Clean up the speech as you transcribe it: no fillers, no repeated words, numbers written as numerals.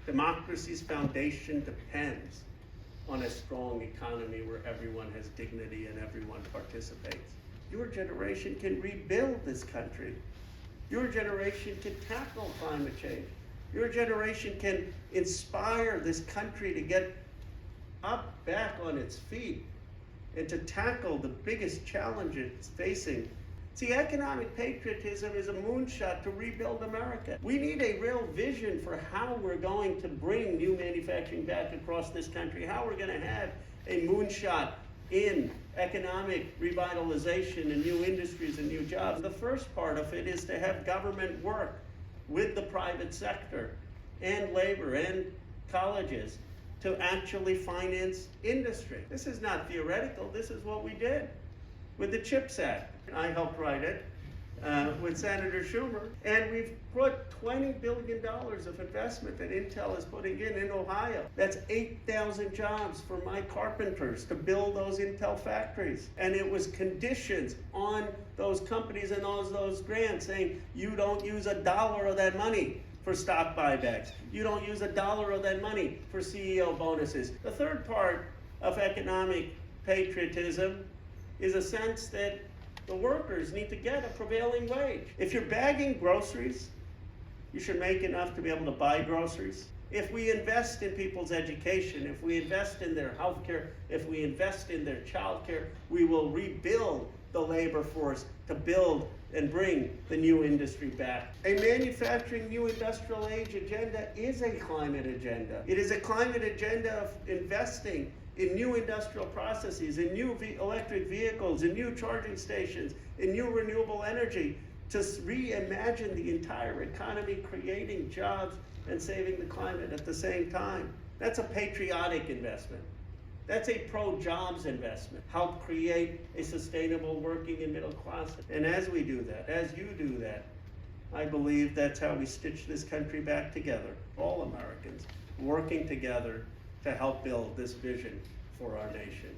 Democracy's foundation depends on a strong economy where everyone has dignity and everyone participates. Your generation can rebuild this country. Your generation can tackle climate change. Your generation can inspire this country to get back on its feet and to tackle the biggest challenges it's facing. See, economic patriotism is a moonshot to rebuild America. We need a real vision for how we're going to bring new manufacturing back across this country, how we're going to have a moonshot in economic revitalization and new industries and new jobs. The first part of it is to have government work with the private sector and labor and colleges to actually finance industry. This is not theoretical, this is what we did with the CHIPS Act. I helped write it with Senator Schumer, and we've put $20 billion of investment that Intel is putting in Ohio. That's 8,000 jobs for my carpenters to build those Intel factories. And it was conditions on those companies and those grants saying, you don't use $1 of that money for stock buybacks. You don't use $1 of that money for CEO bonuses. The third part of economic patriotism is a sense that the workers need to get a prevailing wage. If you're bagging groceries, you should make enough to be able to buy groceries. If we invest in people's education, if we invest in their health care, if we invest in their child care, we will rebuild the labor force to build and bring the new industry back. A manufacturing new industrial age agenda is a climate agenda. It is a climate agenda of investing in new industrial processes, in new electric vehicles, in new charging stations, in new renewable energy, to reimagine the entire economy, creating jobs and saving the climate at the same time. That's a patriotic investment. That's a pro-jobs investment. Help create a sustainable working and middle class. And as we do that, as you do that, I believe that's how we stitch this country back together, all Americans working together to help build this vision for our nation.